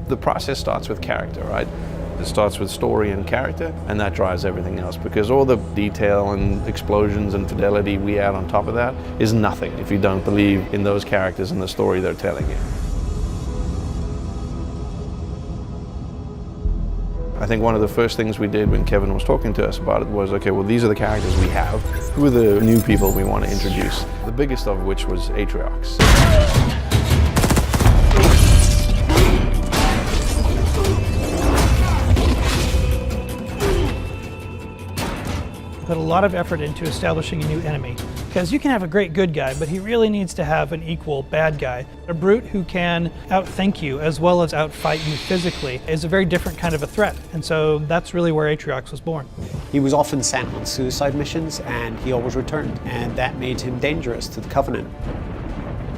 The process starts with character, right? It starts with story and character, and that drives everything else, because all the detail and explosions and fidelity we add on top of that is nothing if you don't believe in those characters and the story they're telling you. I think one of the first things we did when Kevin was talking to us about it was, okay, well, these are the characters we have. Who are the new people we want to introduce? The biggest of which was Atriox. Put a lot of effort into establishing a new enemy, because you can have a great good guy, but he really needs to have an equal bad guy. A brute who can outthink you as well as outfight you physically is a very different kind of a threat, and so that's really where Atriox was born. He was often sent on suicide missions, and he always returned, and that made him dangerous to the Covenant.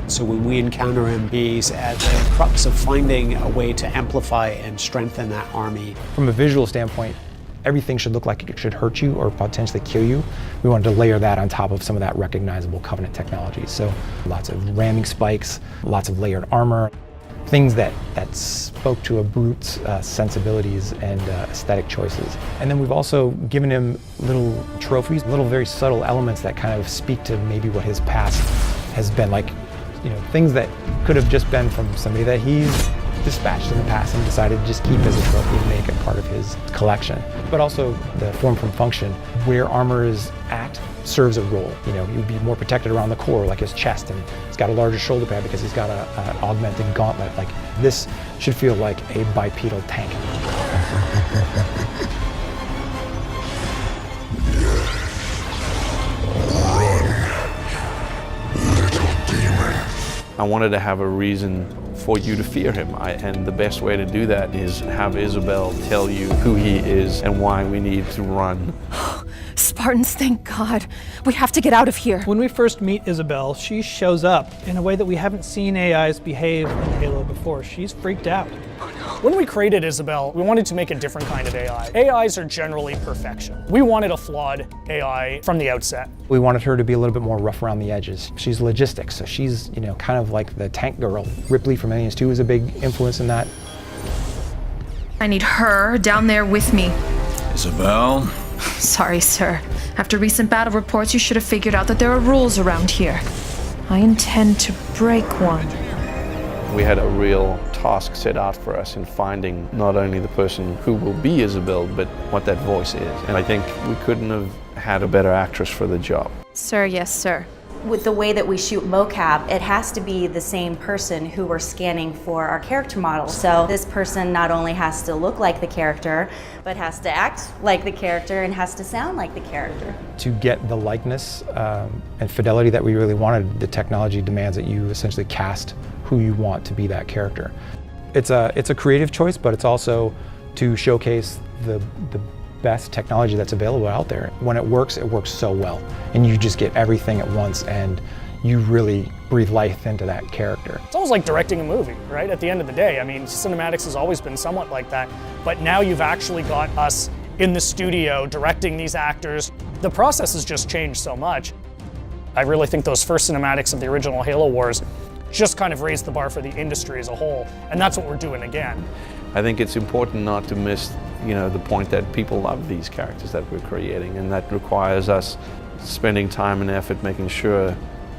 So when we encounter him, he's at the crux of finding a way to amplify and strengthen that army. From a visual standpoint, everything should look like it should hurt you or potentially kill you. We wanted to layer that on top of some of that recognizable Covenant technology. So lots of ramming spikes, lots of layered armor, things that spoke to a brute's sensibilities and aesthetic choices. And then we've also given him little trophies, little very subtle elements that kind of speak to maybe what his past has been like, you know, things that could have just been from somebody that he's dispatched in the past and decided to just keep as a trophy and make it part of his collection. But also the form from function, where armor is at, serves a role. You know, he would be more protected around the core, like his chest, and he's got a larger shoulder pad because he's got an augmented gauntlet. Like, this should feel like a bipedal tank. I wanted to have a reason for you to fear him, and the best way to do that is have Isabel tell you who he is and why we need to run. Spartans, thank God. We have to get out of here. When we first meet Isabel, she shows up in a way that we haven't seen AIs behave in Halo before. She's freaked out. When we created Isabel, we wanted to make a different kind of AI. AIs are generally perfection. We wanted a flawed AI from the outset. We wanted her to be a little bit more rough around the edges. She's logistics, so she's, you know, kind of like the tank girl. Ripley from Aliens 2 was a big influence in that. I need her down there with me. Isabel? Sorry, sir. After recent battle reports, you should have figured out that there are rules around here. I intend to break one. We had a real task set out for us in finding not only the person who will be Isabel, but what that voice is. And I think we couldn't have had a better actress for the job. Sir, yes, sir. With the way that we shoot mocap, it has to be the same person who we're scanning for our character model. So this person not only has to look like the character, but has to act like the character and has to sound like the character. To get the likeness and fidelity that we really wanted, the technology demands that you essentially cast who you want to be that character. It's a creative choice, but it's also to showcase the best technology that's available out there. When it works so well, and you just get everything at once, and you really breathe life into that character. It's almost like directing a movie, right? At the end of the day, I mean, cinematics has always been somewhat like that, but now you've actually got us in the studio directing these actors. The process has just changed so much. I really think those first cinematics of the original Halo Wars just kind of raised the bar for the industry as a whole, and that's what we're doing again. I think it's important not to miss, you know, the point that people love these characters that we're creating, and that requires us spending time and effort making sure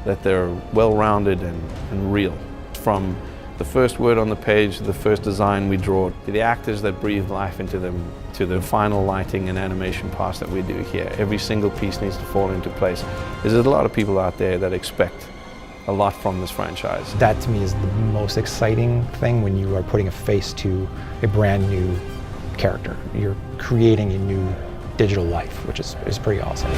that they're well-rounded and real. From the first word on the page to the first design we draw, to the actors that breathe life into them, to the final lighting and animation parts that we do here. Every single piece needs to fall into place. There's a lot of people out there that expect a lot from this franchise. That to me is the most exciting thing when you are putting a face to a brand new character. You're creating a new digital life, which is pretty awesome.